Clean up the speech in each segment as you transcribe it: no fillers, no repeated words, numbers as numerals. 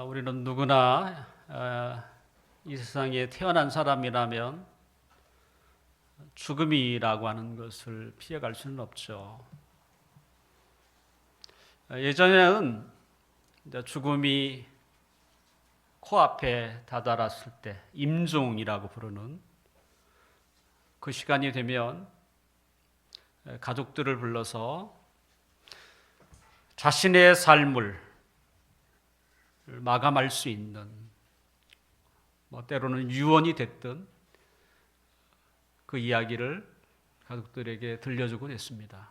우리는 누구나 이 세상에 태어난 사람이라면 죽음이라고 하는 것을 피해갈 수는 없죠. 예전에는 죽음이 코앞에 다다랐을 때 임종이라고 부르는 그 시간이 되면 가족들을 불러서 자신의 삶을 마감할 수 있는, 때로는 유언이 됐던 그 이야기를 가족들에게 들려주곤 했습니다.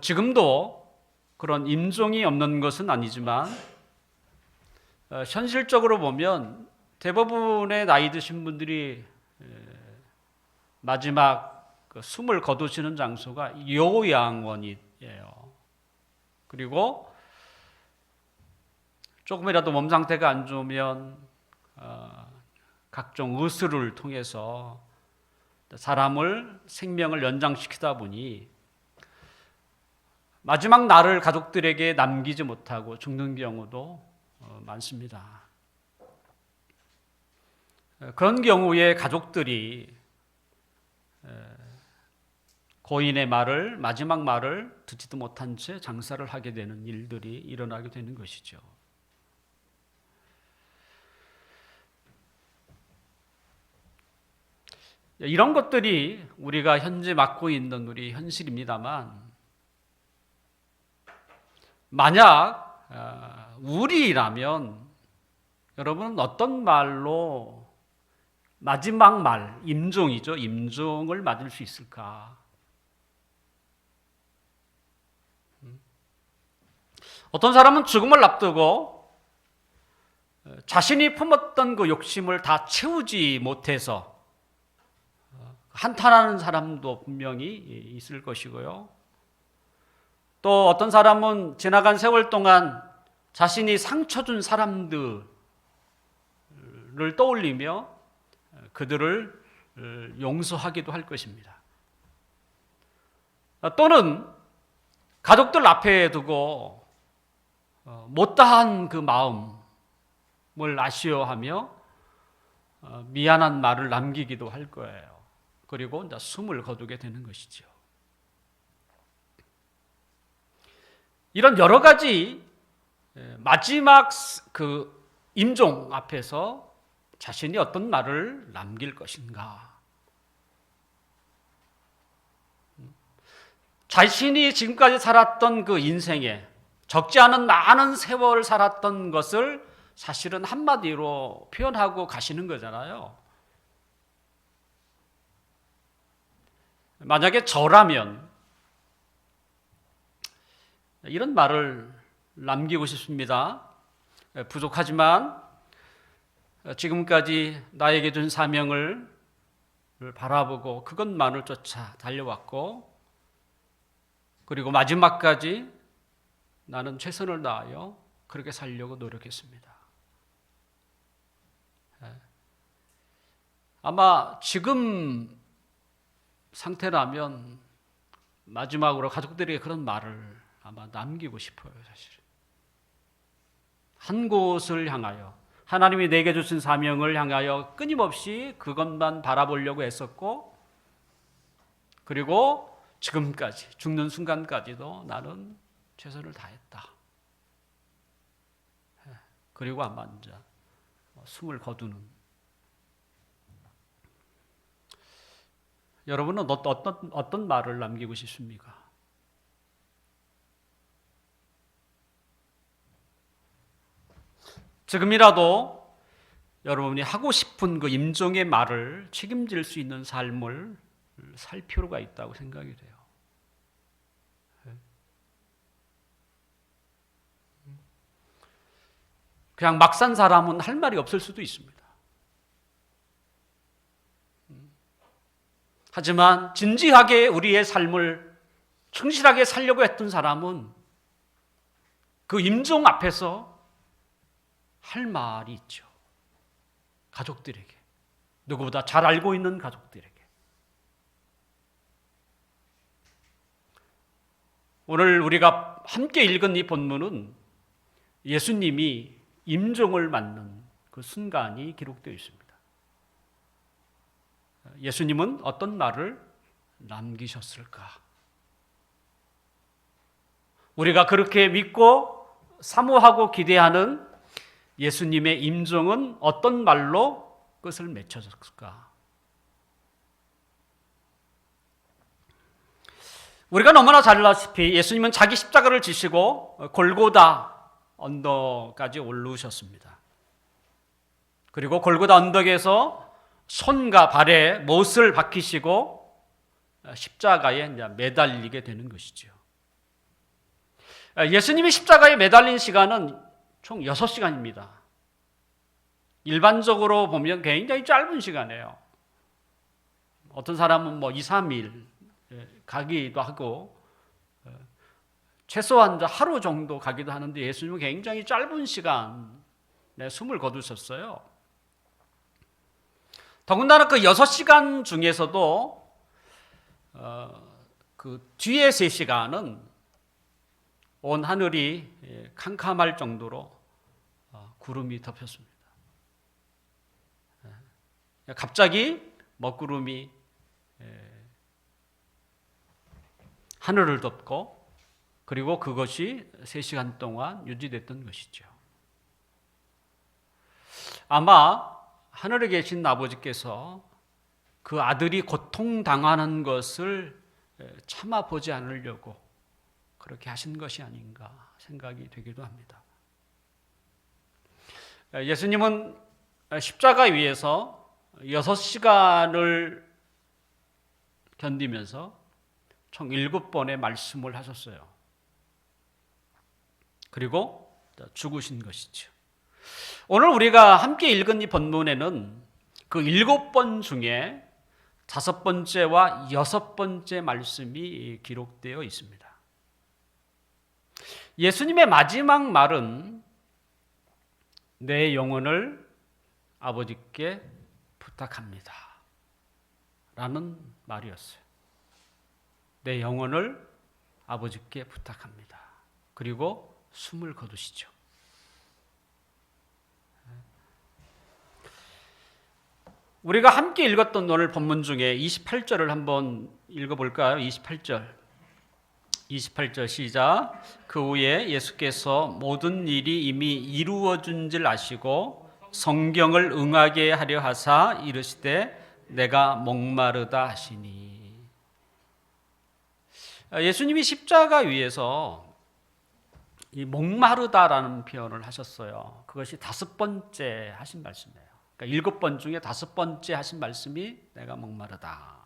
지금도 그런 임종이 없는 것은 아니지만 현실적으로 보면 대부분의 나이 드신 분들이 마지막 숨을 거두시는 장소가 요양원이에요. 그리고 조금이라도 몸 상태가 안 좋으면 각종 의술을 통해서 사람을 생명을 연장시키다 보니 마지막 날을 가족들에게 남기지 못하고 죽는 경우도 많습니다. 그런 경우에 가족들이 고인의 말을, 마지막 말을 듣지도 못한 채 장사를 하게 되는 일들이 일어나게 되는 것이죠. 이런 것들이 우리가 현재 맡고 있는 우리 현실입니다만, 만약 우리라면 여러분은 어떤 말로 마지막 말, 임종이죠. 임종을 맞을 수 있을까? 어떤 사람은 죽음을 앞두고 자신이 품었던 그 욕심을 다 채우지 못해서 한탄하는 사람도 분명히 있을 것이고요. 또 어떤 사람은 지나간 세월 동안 자신이 상처 준 사람들을 떠올리며 그들을 용서하기도 할 것입니다. 또는 가족들 앞에 두고 못다한 그 마음을 아쉬워하며 미안한 말을 남기기도 할 거예요. 그리고 이제 숨을 거두게 되는 것이죠. 이런 여러 가지 마지막 그 임종 앞에서 자신이 어떤 말을 남길 것인가? 자신이 지금까지 살았던 그 인생에 적지 않은 많은 세월을 살았던 것을 사실은 한마디로 표현하고 가시는 거잖아요. 만약에 저라면 이런 말을 남기고 싶습니다. 부족하지만 지금까지 나에게 준 사명을 바라보고 그것만을 쫓아 달려왔고, 그리고 마지막까지 나는 최선을 다하여 그렇게 살려고 노력했습니다. 아마 지금 상태라면 마지막으로 가족들에게 그런 말을 아마 남기고 싶어요, 사실. 한 곳을 향하여, 하나님이 내게 주신 사명을 향하여 끊임없이 그것만 바라보려고 애썼고, 그리고 지금까지, 죽는 순간까지도 나는 최선을 다했다. 그리고 아마 이제 숨을 거두는. 여러분은 어떤 말을 남기고 싶습니까? 지금이라도 여러분이 하고 싶은 그 임종의 말을 책임질 수 있는 삶을 살 필요가 있다고 생각이 돼요. 그냥 막 산 사람은 할 말이 없을 수도 있습니다. 하지만 진지하게 우리의 삶을 충실하게 살려고 했던 사람은 그 임종 앞에서 할 말이 있죠. 가족들에게, 누구보다 잘 알고 있는 가족들에게. 오늘 우리가 함께 읽은 이 본문은 예수님이 임종을 맞는 그 순간이 기록되어 있습니다. 예수님은 어떤 말을 남기셨을까? 우리가 그렇게 믿고 사모하고 기대하는 예수님의 임종은 어떤 말로 끝을 맺혀졌을까? 우리가 너무나 잘 알다시피 예수님은 자기 십자가를 지시고 골고다 언덕까지 올라오셨습니다. 그리고 골고다 언덕에서 손과 발에 못을 박히시고 십자가에 매달리게 되는 것이죠. 예수님이 십자가에 매달린 시간은 총 6시간입니다. 일반적으로 보면 굉장히 짧은 시간이에요. 어떤 사람은 2, 3일 가기도 하고 최소한 하루 정도 가기도 하는데 예수님은 굉장히 짧은 시간에 숨을 거두셨어요. 더군다나 그 6시간 중에서도 그 뒤에 3시간은 온 하늘이 캄캄할 정도로 구름이 덮였습니다. 갑자기 먹구름이 하늘을 덮고 그리고 그것이 3시간 동안 유지됐던 것이죠. 아마 하늘에 계신 아버지께서 그 아들이 고통당하는 것을 참아보지 않으려고 그렇게 하신 것이 아닌가 생각이 되기도 합니다. 예수님은 십자가 위에서 6시간을 견디면서 총 7번의 말씀을 하셨어요. 그리고 죽으신 것이죠. 오늘 우리가 함께 읽은 이 본문에는 그 7번 중에 5번째와 6번째 말씀이 기록되어 있습니다. 예수님의 마지막 말은 내 영혼을 아버지께 부탁합니다 라는 말이었어요. 내 영혼을 아버지께 부탁합니다. 그리고 숨을 거두시죠. 우리가 함께 읽었던 오늘 본문 중에 28절을 한번 읽어볼까요? 28절 시작. 그 후에 예수께서 모든 일이 이미 이루어진 줄 아시고 성경을 응하게 하려 하사 이르시되 내가 목마르다 하시니. 예수님이 십자가 위에서 이 목마르다라는 표현을 하셨어요. 그것이 5번째 하신 말씀이에요. 그러니까 7번 중에 5번째 하신 말씀이 내가 목마르다.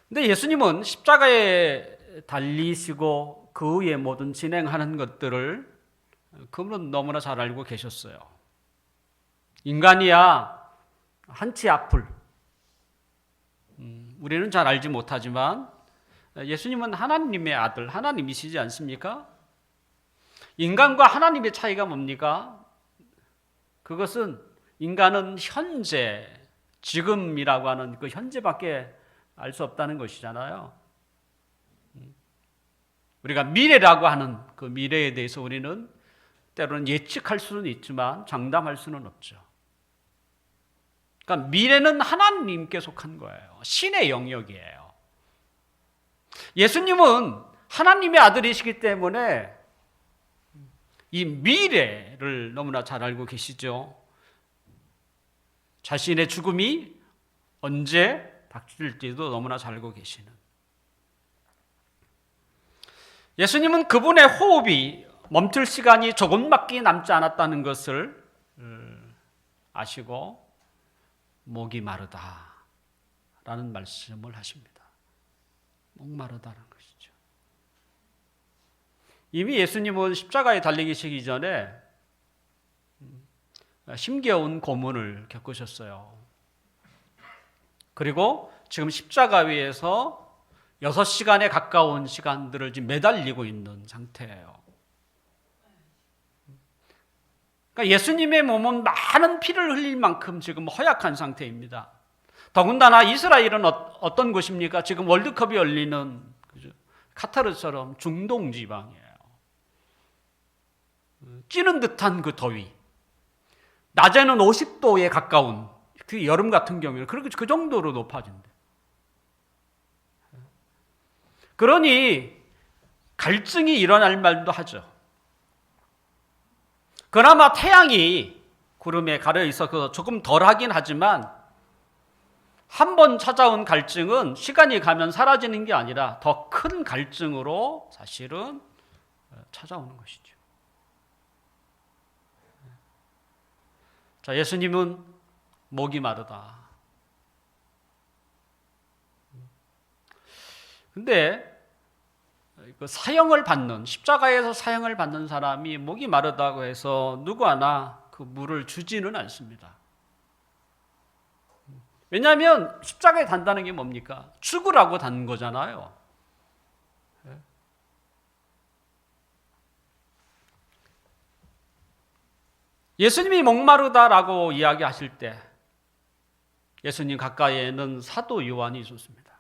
근데 예수님은 십자가에 달리시고 그 후에 모든 진행하는 것들을 그분은 너무나 잘 알고 계셨어요. 인간이야 한치 앞을 우리는 잘 알지 못하지만 예수님은 하나님의 아들, 하나님이시지 않습니까? 인간과 하나님의 차이가 뭡니까? 그것은 인간은 현재, 지금이라고 하는 그 현재밖에 알 수 없다는 것이잖아요. 우리가 미래라고 하는 그 미래에 대해서 우리는 때로는 예측할 수는 있지만 장담할 수는 없죠. 그러니까 미래는 하나님께 속한 거예요. 신의 영역이에요. 예수님은 하나님의 아들이시기 때문에 이 미래를 너무나 잘 알고 계시죠. 자신의 죽음이 언제 닥칠지도 너무나 잘 알고 계시는. 예수님은 그분의 호흡이 멈출 시간이 조금밖에 남지 않았다는 것을 아시고 목이 마르다라는 말씀을 하십니다. 목마르다는 것이죠. 이미 예수님은 십자가에 달리시기 전에 힘겨운 고문을 겪으셨어요. 그리고 지금 십자가 위에서 6시간에 가까운 시간들을 지금 매달리고 있는 상태예요. 그러니까 예수님의 몸은 많은 피를 흘릴 만큼 지금 허약한 상태입니다. 더군다나 이스라엘은 어떤 곳입니까? 지금 월드컵이 열리는, 그죠? 카타르처럼 중동 지방이에요. 찌는 듯한 그 더위. 낮에는 50도에 가까운 그 여름 같은 경우에는 그 정도로 높아진대. 그러니 갈증이 일어날 말도 하죠. 그나마 태양이 구름에 가려 있어서 조금 덜하긴 하지만 한 번 찾아온 갈증은 시간이 가면 사라지는 게 아니라 더 큰 갈증으로 사실은 찾아오는 것이죠. 자, 예수님은 목이 마르다. 근데 그 사형을 받는, 십자가에서 사형을 받는 사람이 목이 마르다고 해서 누구 하나 그 물을 주지는 않습니다. 왜냐하면 십자가에 단다는 게 뭡니까? 죽으라고 단 거잖아요. 예수님이 목마르다라고 이야기하실 때 예수님 가까이에는 사도 요한이 있었습니다.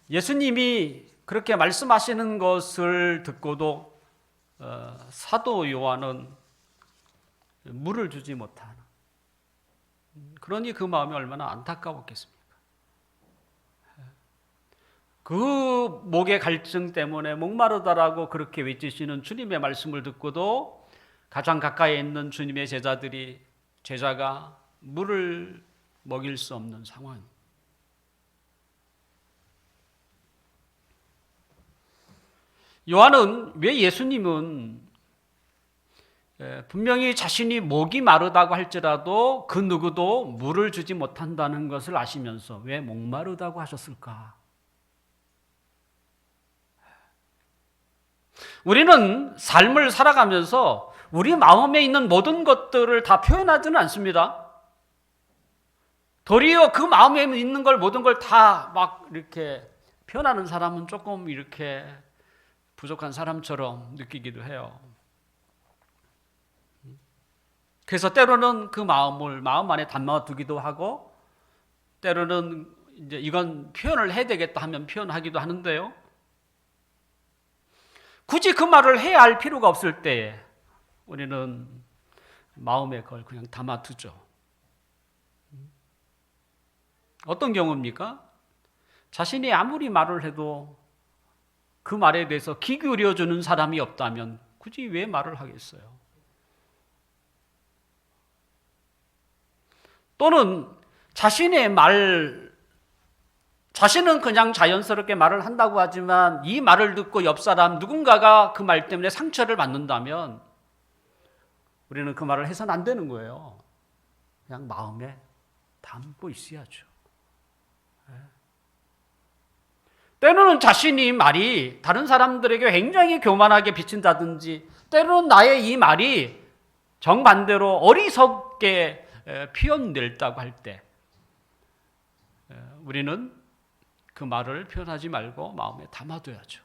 예수님이 그렇게 말씀하시는 것을 듣고도 사도 요한은 물을 주지 못하는, 그러니 그 마음이 얼마나 안타까웠겠습니까? 그 목의 갈증 때문에 목마르다라고 그렇게 외치시는 주님의 말씀을 듣고도 가장 가까이 있는 주님의 제자가 물을 먹일 수 없는 상황. 요한은 왜 예수님은 분명히 자신이 목이 마르다고 할지라도 그 누구도 물을 주지 못한다는 것을 아시면서 왜 목마르다고 하셨을까? 우리는 삶을 살아가면서 우리 마음에 있는 모든 것들을 다 표현하지는 않습니다. 도리어 그 마음에 있는 걸 모든 걸 다 막 이렇게 표현하는 사람은 조금 이렇게 부족한 사람처럼 느끼기도 해요. 그래서 때로는 그 마음을 마음 안에 담아두기도 하고, 때로는 이제 이건 표현을 해야 되겠다 하면 표현하기도 하는데요. 굳이 그 말을 해야 할 필요가 없을 때에 우리는 마음에 그걸 그냥 담아두죠. 어떤 경우입니까? 자신이 아무리 말을 해도 그 말에 대해서 귀 기울여주는 사람이 없다면 굳이 왜 말을 하겠어요? 또는 자신은 그냥 자연스럽게 말을 한다고 하지만 이 말을 듣고 옆 사람 누군가가 그 말 때문에 상처를 받는다면 우리는 그 말을 해서는 안 되는 거예요. 그냥 마음에 담고 있어야죠. 때로는 자신이 말이 다른 사람들에게 굉장히 교만하게 비친다든지, 때로는 나의 이 말이 정반대로 어리석게 표현됐다고 할 때 우리는 그 말을 표현하지 말고 마음에 담아둬야죠.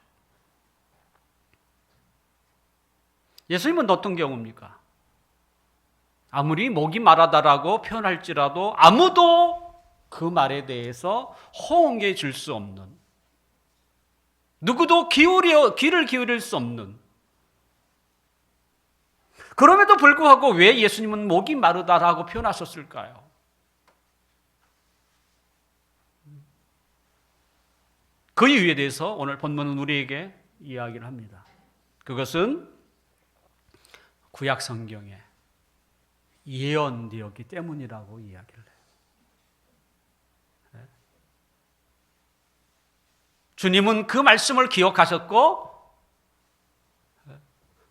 예수님은 어떤 경우입니까? 아무리 목이 마르다라고 표현할지라도 아무도 그 말에 대해서 호응해 줄 수 없는, 누구도 귀를 기울일 수 없는, 그럼에도 불구하고 왜 예수님은 목이 마르다라고 표현하셨을까요? 그 이유에 대해서 오늘 본문은 우리에게 이야기를 합니다. 그것은 구약 성경에 예언되었기 때문이라고 이야기를 해요. 주님은 그 말씀을 기억하셨고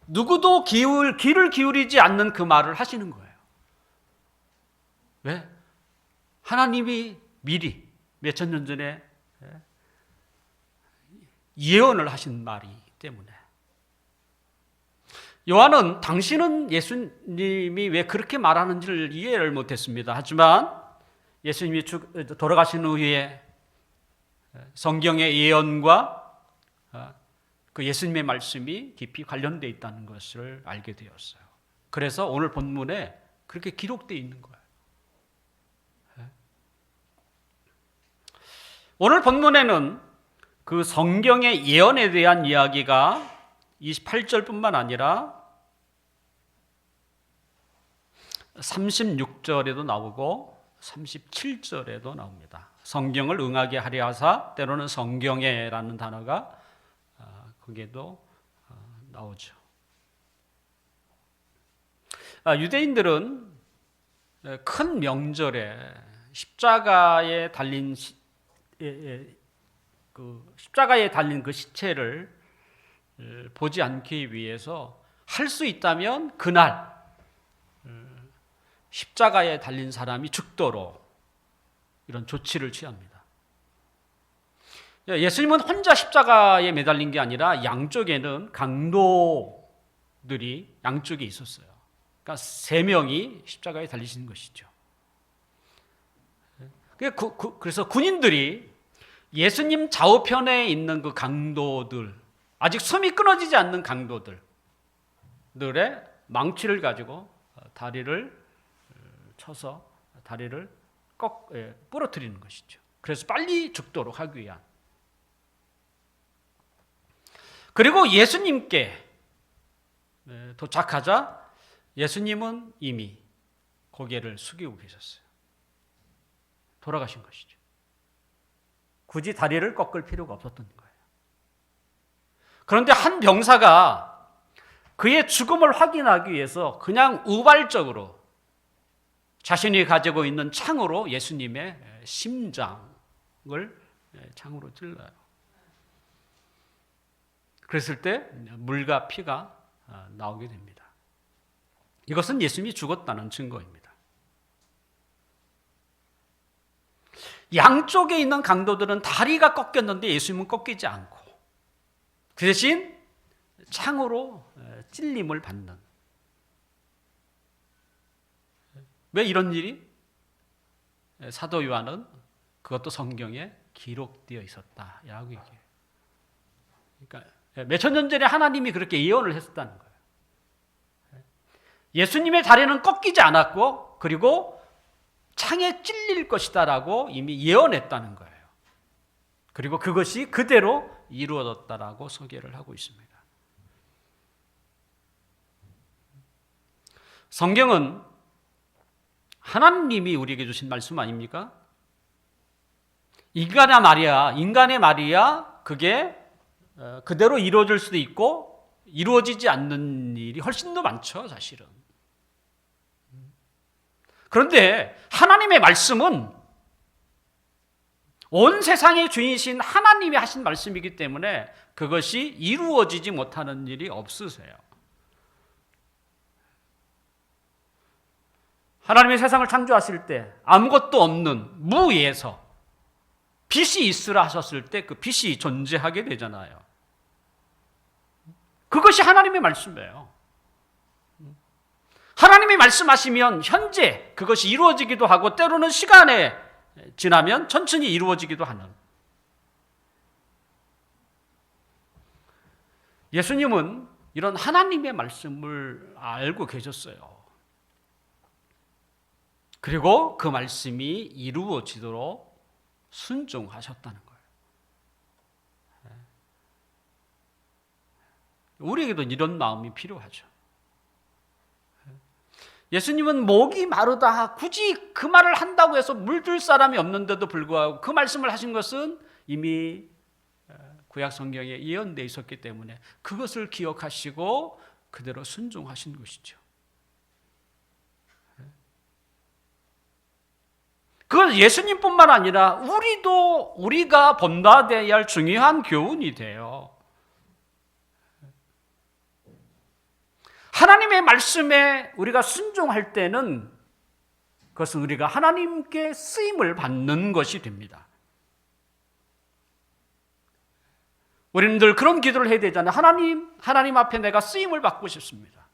누구도 귀를 기울이지 않는 그 말을 하시는 거예요. 왜? 하나님이 미리 몇천 년 전에 예언을 하신 말이기 때문에. 요한은 당신은 예수님이 왜 그렇게 말하는지를 이해를 못했습니다. 하지만 예수님이 돌아가신 후에 성경의 예언과 그 예수님의 말씀이 깊이 관련되어 있다는 것을 알게 되었어요. 그래서 오늘 본문에 그렇게 기록되어 있는 거예요. 오늘 본문에는 그 성경의 예언에 대한 이야기가 28절뿐만 아니라 36절에도 나오고 37절에도 나옵니다. 성경을 응하게 하려 하사, 때로는 성경에라는 단어가 거기에도 나오죠. 유대인들은 큰 명절에 십자가에 달린 그 시체를 보지 않기 위해서 할 수 있다면 그날 십자가에 달린 사람이 죽도록 이런 조치를 취합니다. 예수님은 혼자 십자가에 매달린 게 아니라 양쪽에는 강도들이 양쪽에 있었어요. 그러니까 3명이 십자가에 달리시는 것이죠. 그래서 군인들이 예수님 좌우편에 있는 그 강도들, 아직 숨이 끊어지지 않는 강도들의 망치를 가지고 다리를 쳐서 다리를 부러뜨리는 것이죠. 그래서 빨리 죽도록 하기 위한. 그리고 예수님께 도착하자 예수님은 이미 고개를 숙이고 계셨어요. 돌아가신 것이죠. 굳이 다리를 꺾을 필요가 없었던 거예요. 그런데 한 병사가 그의 죽음을 확인하기 위해서 그냥 우발적으로 자신이 가지고 있는 창으로 예수님의 심장을 창으로 찔러요. 그랬을 때 물과 피가 나오게 됩니다. 이것은 예수님이 죽었다는 증거입니다. 양쪽에 있는 강도들은 다리가 꺾였는데 예수님은 꺾이지 않고 그 대신 창으로 찔림을 받는. 왜 이런 일이? 사도 요한은 그것도 성경에 기록되어 있었다라고 얘기해요. 그러니까 몇천 년 전에 하나님이 그렇게 예언을 했었다는 거예요. 예수님의 다리는 꺾이지 않았고 그리고 창에 찔릴 것이다라고 이미 예언했다는 거예요. 그리고 그것이 그대로 이루어졌다라고 소개를 하고 있습니다. 성경은 하나님이 우리에게 주신 말씀 아닙니까? 인간의 말이야 그게 그대로 이루어질 수도 있고 이루어지지 않는 일이 훨씬 더 많죠, 사실은. 그런데 하나님의 말씀은 온 세상의 주인이신 하나님이 하신 말씀이기 때문에 그것이 이루어지지 못하는 일이 없으세요. 하나님의 세상을 창조하실 때 아무것도 없는 무에서 빛이 있으라 하셨을 때 그 빛이 존재하게 되잖아요. 그것이 하나님의 말씀이에요. 하나님이 말씀하시면 현재 그것이 이루어지기도 하고 때로는 시간에 지나면 천천히 이루어지기도 하는. 예수님은 이런 하나님의 말씀을 알고 계셨어요. 그리고 그 말씀이 이루어지도록 순종하셨다는 거예요. 우리에게도 이런 마음이 필요하죠. 예수님은 목이 마르다 굳이 그 말을 한다고 해서 물줄 사람이 없는데도 불구하고 그 말씀을 하신 것은 이미 구약 성경에 예언되어 있었기 때문에 그것을 기억하시고 그대로 순종하신 것이죠. 그건 예수님뿐만 아니라 우리가 본받아야 할 중요한 교훈이 돼요. 하나님의 말씀에 우리가 순종할 때는 그것은 우리가 하나님께 쓰임을 받는 것이 됩니다. 우리는 늘 그런 기도를 해야 되잖아요. 하나님 앞에 내가 쓰임을 받고 싶습니다.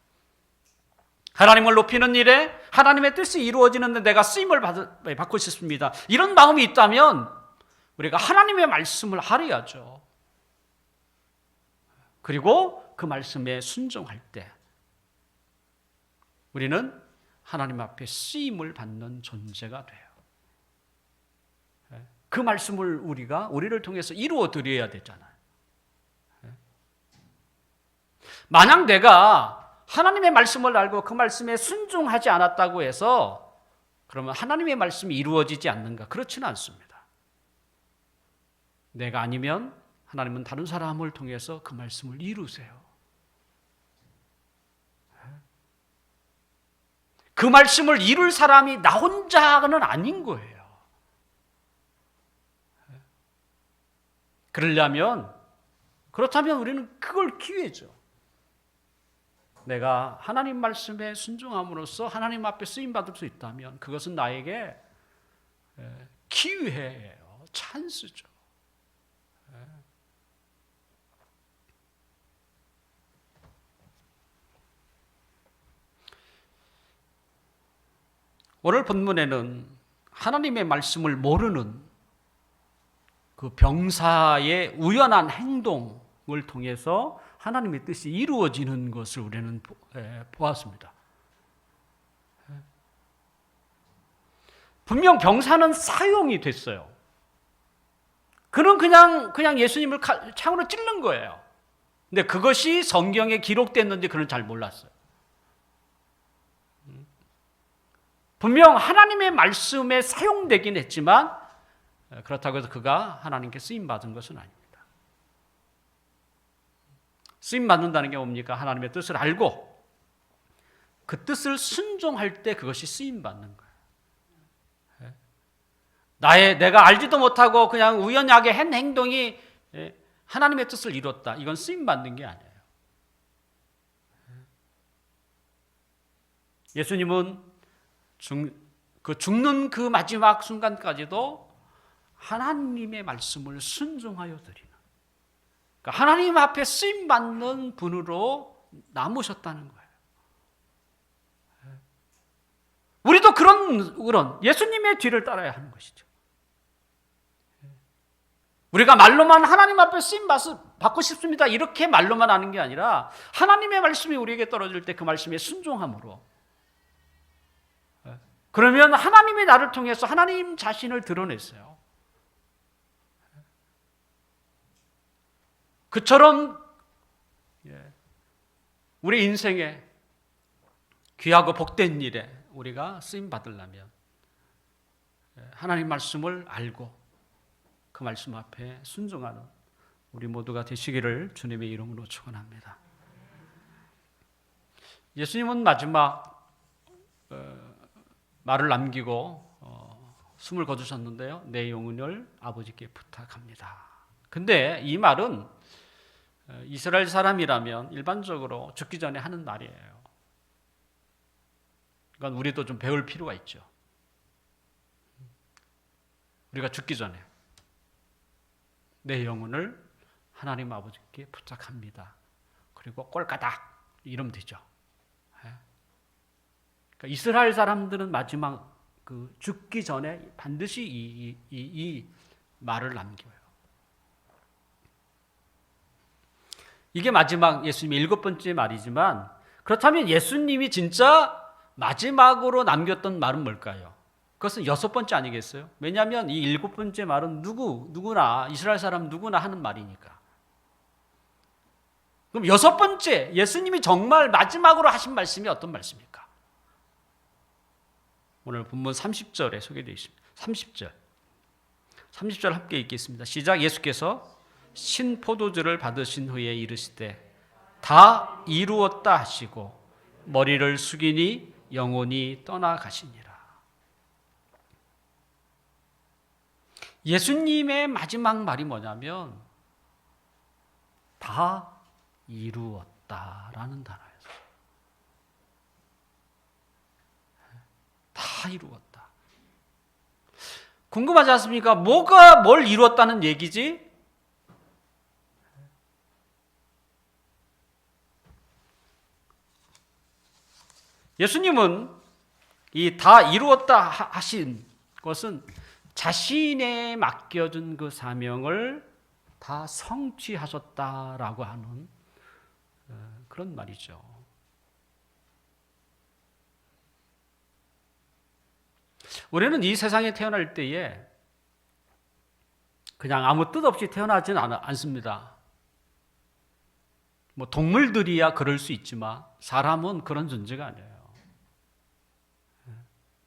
하나님을 높이는 일에 하나님의 뜻이 이루어지는데 내가 쓰임을 받고 싶습니다. 이런 마음이 있다면 우리가 하나님의 말씀을 알아야죠. 그리고 그 말씀에 순종할 때 우리는 하나님 앞에 쓰임을 받는 존재가 돼요. 그 말씀을 우리를 통해서 이루어 드려야 되잖아요. 만약 내가 하나님의 말씀을 알고 그 말씀에 순종하지 않았다고 해서 그러면 하나님의 말씀이 이루어지지 않는가? 그렇지는 않습니다. 내가 아니면 하나님은 다른 사람을 통해서 그 말씀을 이루세요. 그 말씀을 이룰 사람이 나 혼자는 아닌 거예요. 그렇다면 우리는 그걸 기회죠. 내가 하나님 말씀에 순종함으로써 하나님 앞에 쓰임받을 수 있다면 그것은 나에게 기회예요. 찬스죠. 오늘 본문에는 하나님의 말씀을 모르는 그 병사의 우연한 행동을 통해서 하나님의 뜻이 이루어지는 것을 우리는 보았습니다. 분명 병사는 사용이 됐어요. 그는 그냥 예수님을 창으로 찔른 거예요. 근데 그것이 성경에 기록됐는지 그는 잘 몰랐어요. 분명 하나님의 말씀에 사용되긴 했지만 그렇다고 해서 그가 하나님께 쓰임받은 것은 아닙니다. 쓰임받는다는 게 뭡니까? 하나님의 뜻을 알고 그 뜻을 순종할 때 그것이 쓰임받는 거예요. 내가 알지도 못하고 그냥 우연하게 한 행동이 하나님의 뜻을 이뤘다. 이건 쓰임받는 게 아니에요. 예수님은 죽는 그 마지막 순간까지도 하나님의 말씀을 순종하여 드리는, 그러니까 하나님 앞에 쓰임받는 분으로 남으셨다는 거예요. 우리도 그런 예수님의 뒤를 따라야 하는 것이죠. 우리가 말로만 하나님 앞에 쓰임받고 싶습니다 이렇게 말로만 하는 게 아니라 하나님의 말씀이 우리에게 떨어질 때 그 말씀에 순종함으로, 그러면 하나님이 나를 통해서 하나님 자신을 드러냈어요. 그처럼 우리 인생에 귀하고 복된 일에 우리가 쓰임 받으려면 하나님 말씀을 알고 그 말씀 앞에 순종하는 우리 모두가 되시기를 주님의 이름으로 축원합니다. 예수님은 마지막 말을 남기고 숨을 거두셨는데요. 내 영혼을 아버지께 부탁합니다. 근데 이 말은 이스라엘 사람이라면 일반적으로 죽기 전에 하는 말이에요. 그러니까 우리도 좀 배울 필요가 있죠. 우리가 죽기 전에 내 영혼을 하나님 아버지께 부탁합니다. 그리고 꼴까닥 이러면 되죠. 그러니까 이스라엘 사람들은 마지막 죽기 전에 반드시 이 말을 남겨요. 이게 마지막 예수님의 7번째 말이지만, 그렇다면 예수님이 진짜 마지막으로 남겼던 말은 뭘까요? 그것은 6번째 아니겠어요? 왜냐하면 이 7번째 말은 누구나 이스라엘 사람 누구나 하는 말이니까. 그럼 6번째 예수님이 정말 마지막으로 하신 말씀이 어떤 말씀입니까? 오늘 본문 30절에 소개되어 있습니다. 30절 함께 읽겠습니다. 시작. 예수께서 신 포도주를 받으신 후에 이르시되 다 이루었다 하시고 머리를 숙이니 영혼이 떠나가시니라. 예수님의 마지막 말이 뭐냐면 다 이루었다라는 단어예요. 다 이루었다. 궁금하지 않습니까? 뭘 이루었다는 얘기지? 예수님은 이 다 이루었다 하신 것은 자신의 맡겨준 그 사명을 다 성취하셨다라고 하는 그런 말이죠. 우리는 이 세상에 태어날 때에 그냥 아무 뜻 없이 태어나지는 않습니다. 뭐 동물들이야 그럴 수 있지만 사람은 그런 존재가 아니에요.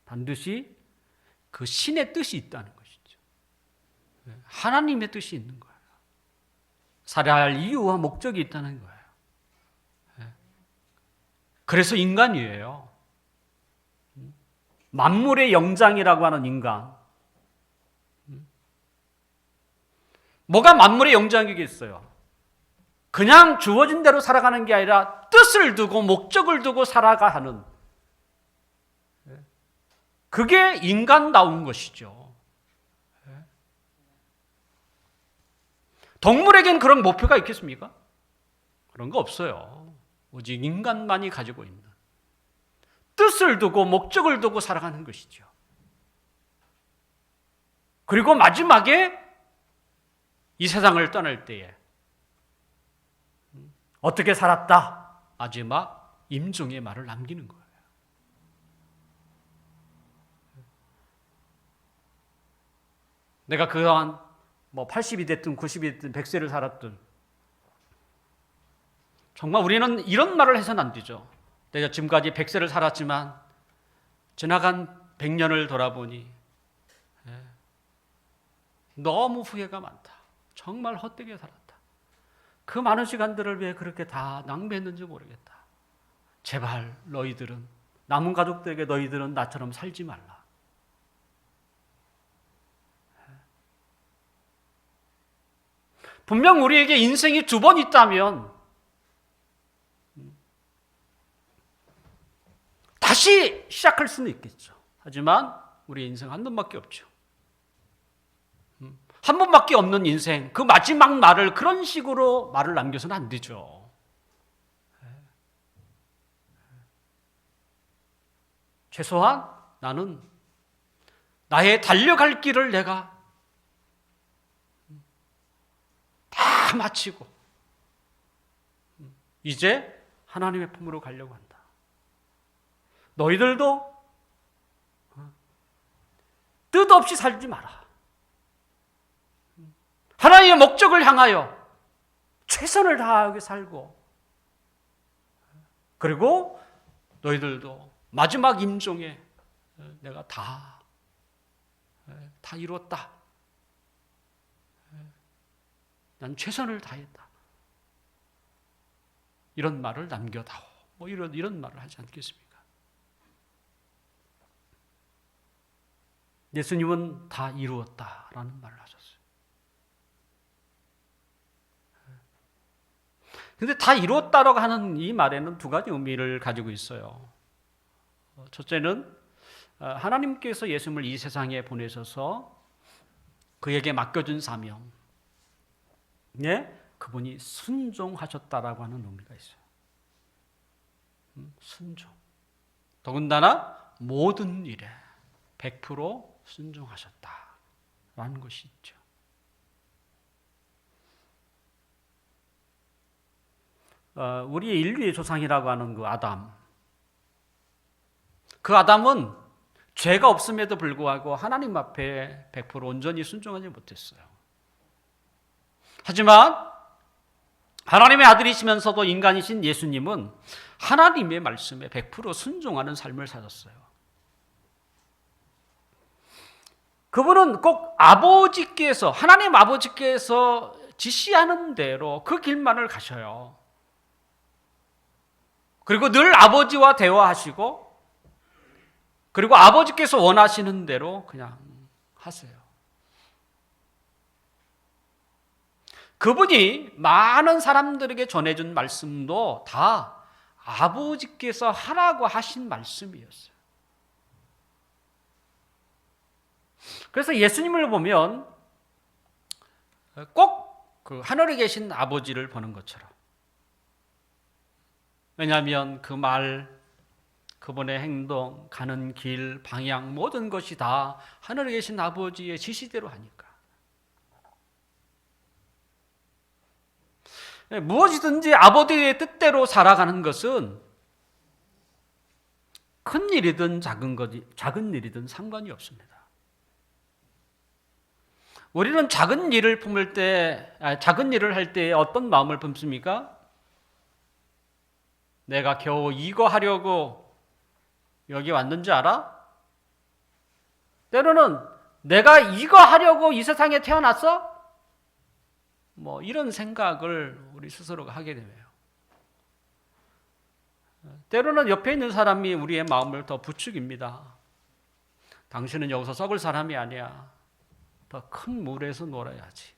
반드시 그 신의 뜻이 있다는 것이죠. 하나님의 뜻이 있는 거예요. 살아야 할 이유와 목적이 있다는 거예요. 그래서 인간이에요. 만물의 영장이라고 하는 인간. 뭐가 만물의 영장이겠어요? 그냥 주어진 대로 살아가는 게 아니라 뜻을 두고 목적을 두고 살아가 하는, 그게 인간다운 것이죠. 동물에겐 그런 목표가 있겠습니까? 그런 거 없어요. 오직 인간만이 가지고 있는 뜻을 두고 목적을 두고 살아가는 것이죠. 그리고 마지막에 이 세상을 떠날 때에 어떻게 살았다? 마지막 임종의 말을 남기는 거예요. 내가 그동안 80이 됐든 90이 됐든 100세를 살았든 정말 우리는 이런 말을 해서는 안 되죠. 내가 지금까지 100세를 살았지만 지나간 100년을 돌아보니 너무 후회가 많다. 정말 헛되게 살았다. 그 많은 시간들을 왜 그렇게 다 낭비했는지 모르겠다. 제발 너희들은, 남은 가족들에게 너희들은 나처럼 살지 말라. 분명 우리에게 인생이 2번 있다면 다시 시작할 수는 있겠죠. 하지만 우리 인생 한 번밖에 없죠. 한 번밖에 없는 인생, 그 마지막 말을 그런 식으로 말을 남겨서는 안 되죠. 최소한 나는 나의 달려갈 길을 내가 다 마치고 이제 하나님의 품으로 가려고 한다. 너희들도 뜻없이 살지 마라. 하나님의 목적을 향하여 최선을 다하게 살고, 그리고 너희들도 마지막 임종에 내가 다 이뤘다. 난 최선을 다했다. 이런 말을 남겨다오. 이런 말을 하지 않겠습니까? 예수님은 다 이루었다라는 말을 하셨어요. 근데 다 이루었다라고 하는 이 말에는 2가지 의미를 가지고 있어요. 첫째는 하나님께서 예수님을 이 세상에 보내셔서 그에게 맡겨준 사명, 그분이 순종하셨다라고 하는 의미가 있어요. 순종. 더군다나 모든 일에 100% 순종하셨다라는 것이 있죠. 우리의 인류의 조상이라고 하는 그 아담은 죄가 없음에도 불구하고 하나님 앞에 100% 온전히 순종하지 못했어요. 하지만 하나님의 아들이시면서도 인간이신 예수님은 하나님의 말씀에 100% 순종하는 삶을 사셨어요. 그분은 꼭 하나님 아버지께서 지시하는 대로 그 길만을 가셔요. 그리고 늘 아버지와 대화하시고, 그리고 아버지께서 원하시는 대로 그냥 하세요. 그분이 많은 사람들에게 전해준 말씀도 다 아버지께서 하라고 하신 말씀이었어요. 그래서 예수님을 보면 꼭 그 하늘에 계신 아버지를 보는 것처럼, 왜냐하면 그 말, 그분의 행동, 가는 길, 방향, 모든 것이 다 하늘에 계신 아버지의 지시대로 하니까. 무엇이든지 아버지의 뜻대로 살아가는 것은 큰 일이든 작은 일이든 상관이 없습니다. 우리는 작은 일을 품을 때, 작은 일을 할 때 어떤 마음을 품습니까? 내가 겨우 이거 하려고 여기 왔는지 알아? 때로는 내가 이거 하려고 이 세상에 태어났어? 뭐 이런 생각을 우리 스스로가 하게 되네요. 때로는 옆에 있는 사람이 우리의 마음을 더 부추깁니다. 당신은 여기서 썩을 사람이 아니야. 더 큰 물에서 놀아야지.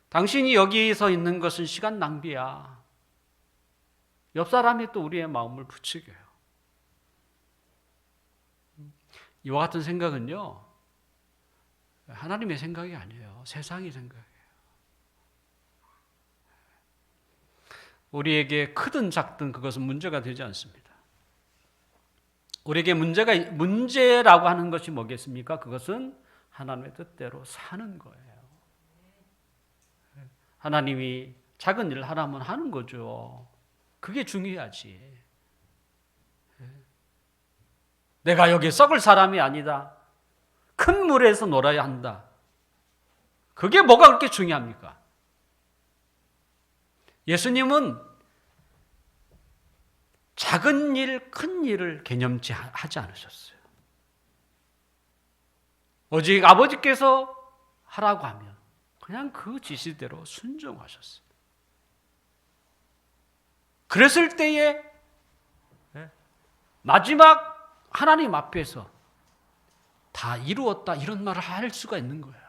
당신이 여기서 있는 것은 시간 낭비야. 옆 사람이 또 우리의 마음을 부추겨요. 이와 같은 생각은요, 하나님의 생각이 아니에요. 세상의 생각이에요. 우리에게 크든 작든 그것은 문제가 되지 않습니다. 우리에게 문제라고 하는 것이 뭐겠습니까? 그것은 하나님의 뜻대로 사는 거예요. 하나님이 작은 일을 하라면 하는 거죠. 그게 중요하지. 내가 여기 썩을 사람이 아니다. 큰 물에서 놀아야 한다. 그게 뭐가 그렇게 중요합니까? 예수님은 작은 일, 큰 일을 개념치 하지 않으셨어요. 오직 아버지께서 하라고 하면 그냥 그 지시대로 순종하셨어요. 그랬을 때에 마지막 하나님 앞에서 다 이루었다 이런 말을 할 수가 있는 거예요.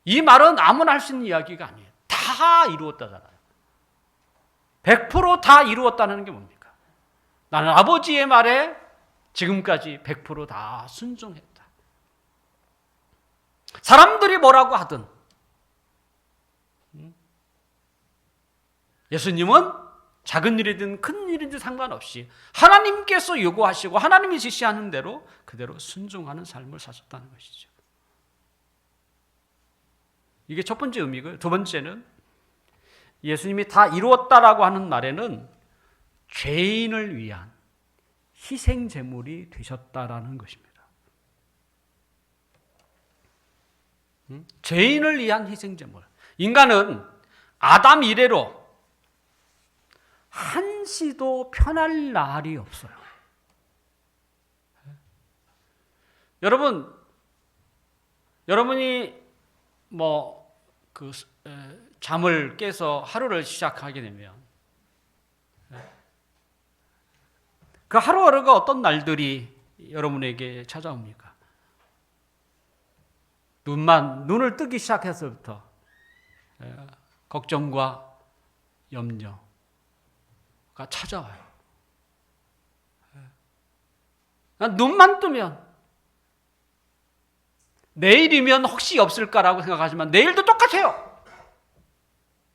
이 말은 아무나 할 수 있는 이야기가 아니에요. 다 이루었다잖아요. 100% 다 이루었다는 게 뭡니까? 나는 아버지의 말에 지금까지 100% 다 순종했다. 사람들이 뭐라고 하든 예수님은 작은 일이든 큰 일이든 상관없이 하나님께서 요구하시고 하나님이 지시하는 대로 그대로 순종하는 삶을 사셨다는 것이죠. 이게 첫 번째 의미고요. 두 번째는 예수님이 다 이루었다라고 하는 말에는 죄인을 위한 희생 제물이 되셨다라는 것입니다. 죄인을 위한 희생 제물. 인간은 아담 이래로 한시도 편할 날이 없어요. 여러분이 잠을 깨서 하루를 시작하게 되면 그 하루하루가 어떤 날들이 여러분에게 찾아옵니까? 눈을 뜨기 시작해서부터 걱정과 염려가 찾아와요. 눈만 뜨면 내일이면 혹시 없을까라고 생각하지만 내일도 똑같아요.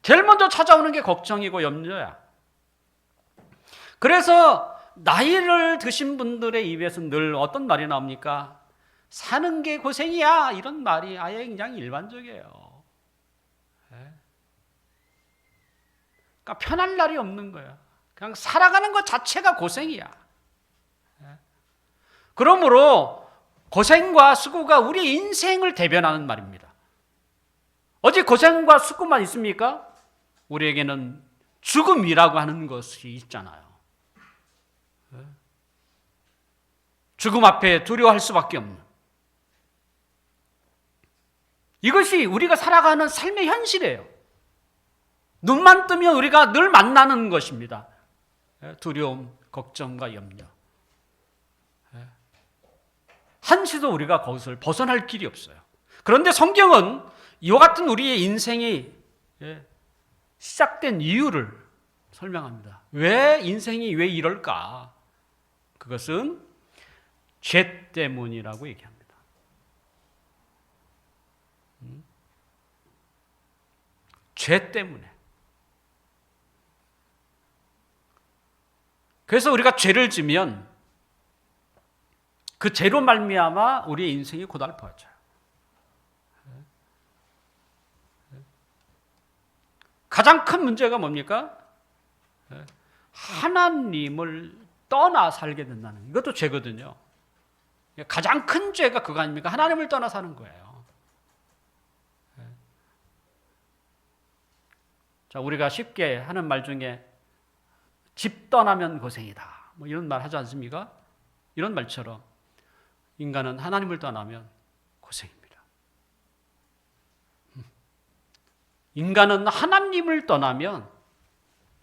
제일 먼저 찾아오는 게 걱정이고 염려야. 그래서 나이를 드신 분들의 입에서 늘 어떤 말이 나옵니까? 사는 게 고생이야. 이런 말이 아예 굉장히 일반적이에요. 그러니까 편할 날이 없는 거야. 그냥 살아가는 것 자체가 고생이야. 그러므로 고생과 수고가 우리의 인생을 대변하는 말입니다. 어디 고생과 수고만 있습니까? 우리에게는 죽음이라고 하는 것이 있잖아요. 죽음 앞에 두려워할 수밖에 없는. 이것이 우리가 살아가는 삶의 현실이에요. 눈만 뜨면 우리가 늘 만나는 것입니다. 두려움, 걱정과 염려. 한시도 우리가 거기서 벗어날 길이 없어요. 그런데 성경은 이와 같은 우리의 인생이 시작된 이유를 설명합니다. 왜 인생이 왜 이럴까? 그것은 죄 때문이라고 얘기합니다. 죄 때문에. 그래서 우리가 죄를 지면 그 죄로 말미암아 우리의 인생이 고달퍼져요. 가장 큰 문제가 뭡니까? 하나님을 떠나 살게 된다는 이것도 죄거든요. 가장 큰 죄가 그거 아닙니까? 하나님을 떠나 사는 거예요. 자, 우리가 쉽게 하는 말 중에 집 떠나면 고생이다, 뭐 이런 말 하지 않습니까? 이런 말처럼 인간은 하나님을 떠나면 고생입니다. 인간은 하나님을 떠나면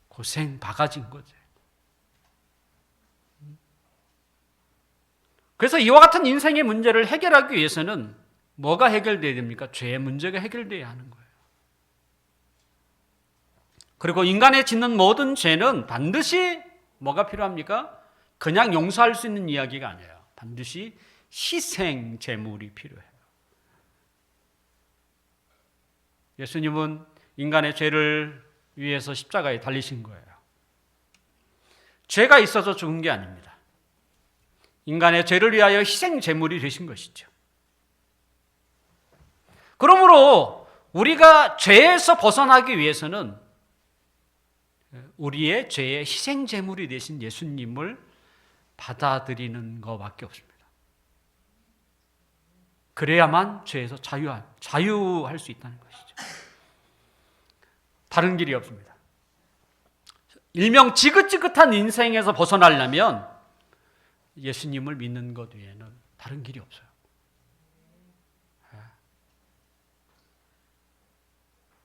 고생 바가지인 거죠. 그래서 이와 같은 인생의 문제를 해결하기 위해서는 뭐가 해결돼야 됩니까? 죄의 문제가 해결돼야 하는 거예요. 그리고 인간의 짓는 모든 죄는 반드시 뭐가 필요합니까? 그냥 용서할 수 있는 이야기가 아니에요. 반드시 희생 제물이 필요해요. 예수님은 인간의 죄를 위해서 십자가에 달리신 거예요. 죄가 있어서 죽은 게 아닙니다. 인간의 죄를 위하여 희생 제물이 되신 것이죠. 그러므로 우리가 죄에서 벗어나기 위해서는 우리의 죄의 희생 제물이 되신 예수님을 받아들이는 것밖에 없습니다. 그래야만 죄에서 자유할 수 있다는 것이죠. 다른 길이 없습니다. 일명 지긋지긋한 인생에서 벗어나려면 예수님을 믿는 것 외에는 다른 길이 없어요.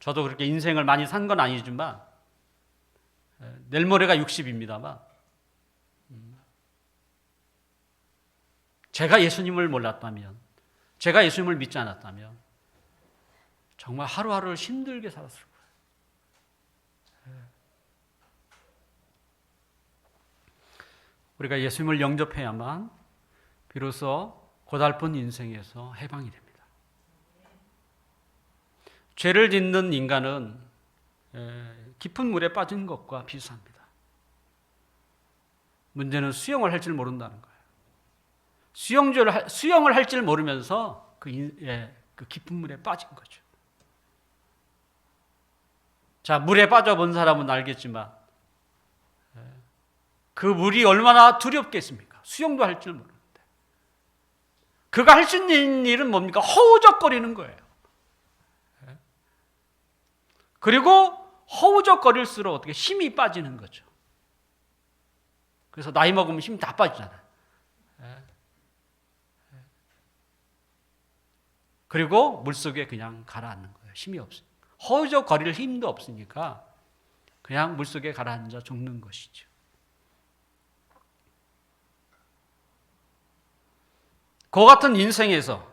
저도 그렇게 인생을 많이 산 건 아니지만 내일 모레가 60입니다만 제가 예수님을 몰랐다면, 제가 예수님을 믿지 않았다면 정말 하루하루를 힘들게 살았을 거예요. 우리가 예수님을 영접해야만 비로소 고달픈 인생에서 해방이 됩니다. 죄를 짓는 인간은 깊은 물에 빠진 것과 비슷합니다. 문제는 수영을 할 줄 모른다는 거예요. 수영을 할 줄 모르면서 그 깊은 물에 빠진 거죠. 자, 물에 빠져본 사람은 알겠지만 그 물이 얼마나 두렵겠습니까? 수영도 할 줄 모르는데. 그가 할 수 있는 일은 뭡니까? 허우적거리는 거예요. 그리고 허우적거릴수록 어떻게 힘이 빠지는 거죠. 그래서 나이 먹으면 힘이 다 빠지잖아요. 그리고 물속에 그냥 가라앉는 거예요. 힘이 없어요. 허우적거릴 힘도 없으니까 그냥 물속에 가라앉아 죽는 것이죠. 그 같은 인생에서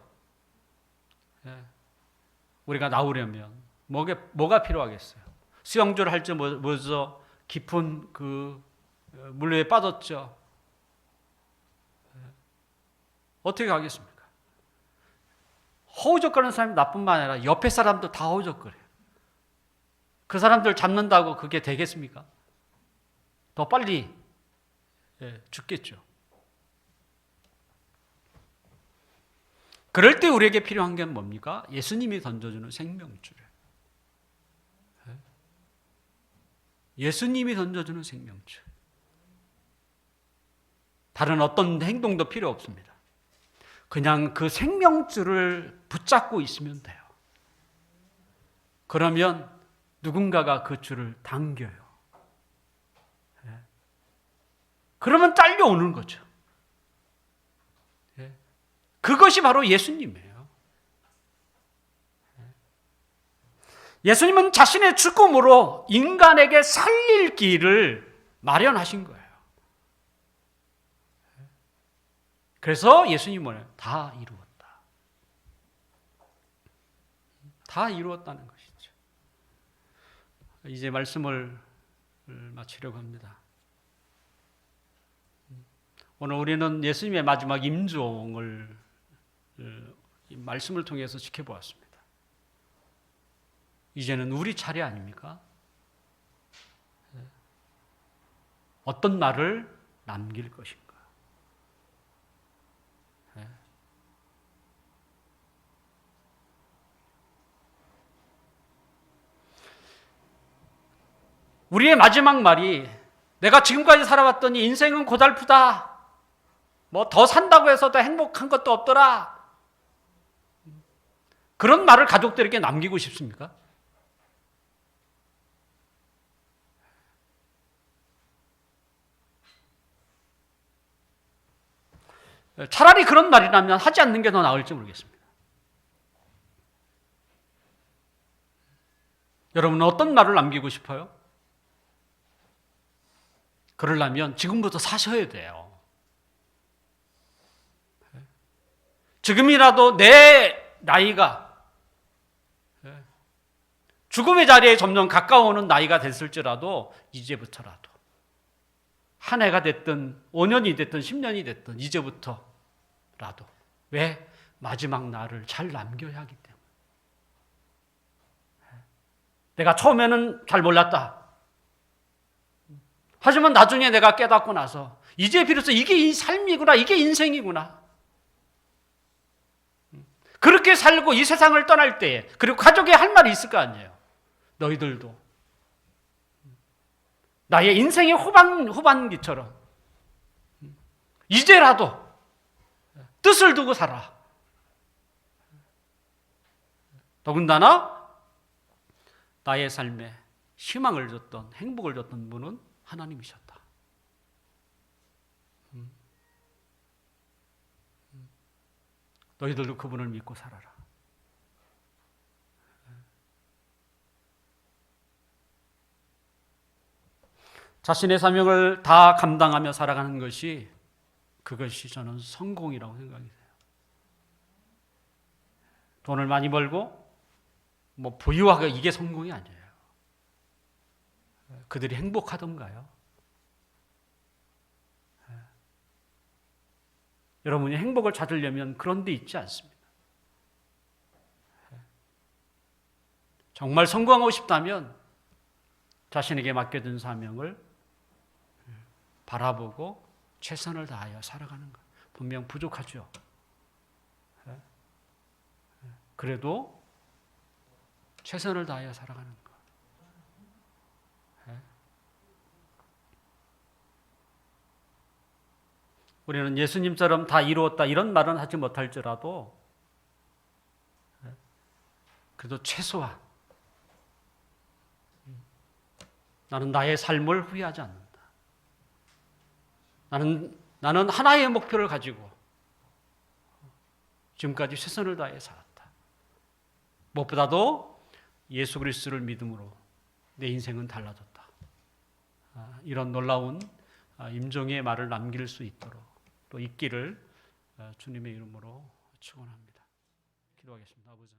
우리가 나오려면 뭐가 필요하겠어요? 수영조를 할 줄 모르죠. 깊은 그 물에 빠졌죠. 어떻게 하겠습니까? 허우적거리는 사람이 나뿐만 아니라 옆에 사람도 다 허우적거려요. 그 사람들 잡는다고 그게 되겠습니까? 더 빨리 죽겠죠. 그럴 때 우리에게 필요한 게 뭡니까? 예수님이 던져주는 생명줄이에요. 예수님이 던져주는 생명줄. 다른 어떤 행동도 필요 없습니다. 그냥 그 생명줄을 붙잡고 있으면 돼요. 그러면 누군가가 그 줄을 당겨요. 그러면 딸려오는 거죠. 그것이 바로 예수님이에요. 예수님은 자신의 죽음으로 인간에게 살릴 길을 마련하신 거예요. 그래서 예수님은 다 이루었다. 다 이루었다는 것이죠. 이제 말씀을 마치려고 합니다. 오늘 우리는 예수님의 마지막 임종을 말씀을 통해서 지켜보았습니다. 이제는 우리 차례 아닙니까? 어떤 말을 남길 것인가? 우리의 마지막 말이 내가 지금까지 살아왔더니 인생은 고달프다. 뭐 더 산다고 해서 더 행복한 것도 없더라. 그런 말을 가족들에게 남기고 싶습니까? 차라리 그런 말이라면 하지 않는 게 더 나을지 모르겠습니다. 여러분은 어떤 말을 남기고 싶어요? 그러려면 지금부터 사셔야 돼요. 지금이라도 내 나이가 죽음의 자리에 점점 가까워오는 나이가 됐을지라도 이제부터라도 한 해가 됐든 5년이 됐든 10년이 됐든 이제부터라도 왜? 마지막 날을 잘 남겨야 하기 때문에. 내가 처음에는 잘 몰랐다. 하지만 나중에 내가 깨닫고 나서 이제 비로소 이게 삶이구나, 이게 인생이구나. 그렇게 살고 이 세상을 떠날 때에, 그리고 가족에 할 말이 있을 거 아니에요. 너희들도 나의 인생의 후반기처럼 이제라도 뜻을 두고 살아. 더군다나 나의 삶에 희망을 줬던, 행복을 줬던 분은 하나님이셨다. 너희들도 그분을 믿고 살아라. 자신의 사명을 다 감당하며 살아가는 것이, 그것이 저는 성공이라고 생각이 돼요. 돈을 많이 벌고 뭐 부유하고 이게 성공이 아니에요. 그들이 행복하던가요? 여러분이 행복을 찾으려면 그런 데 있지 않습니다. 정말 성공하고 싶다면 자신에게 맡겨진 사명을 바라보고 최선을 다하여 살아가는 것. 분명 부족하죠. 그래도 최선을 다하여 살아가는 것. 우리는 예수님처럼 다 이루었다 이런 말은 하지 못할지라도 그래도 최소한 나는 나의 삶을 후회하지 않는다. 나는 하나의 목표를 가지고 지금까지 최선을 다해 살았다. 무엇보다도 예수 그리스도를 믿음으로 내 인생은 달라졌다. 이런 놀라운 임종의 말을 남길 수 있도록 또 있기를 주님의 이름으로 축원합니다. 기도하겠습니다. 아버지.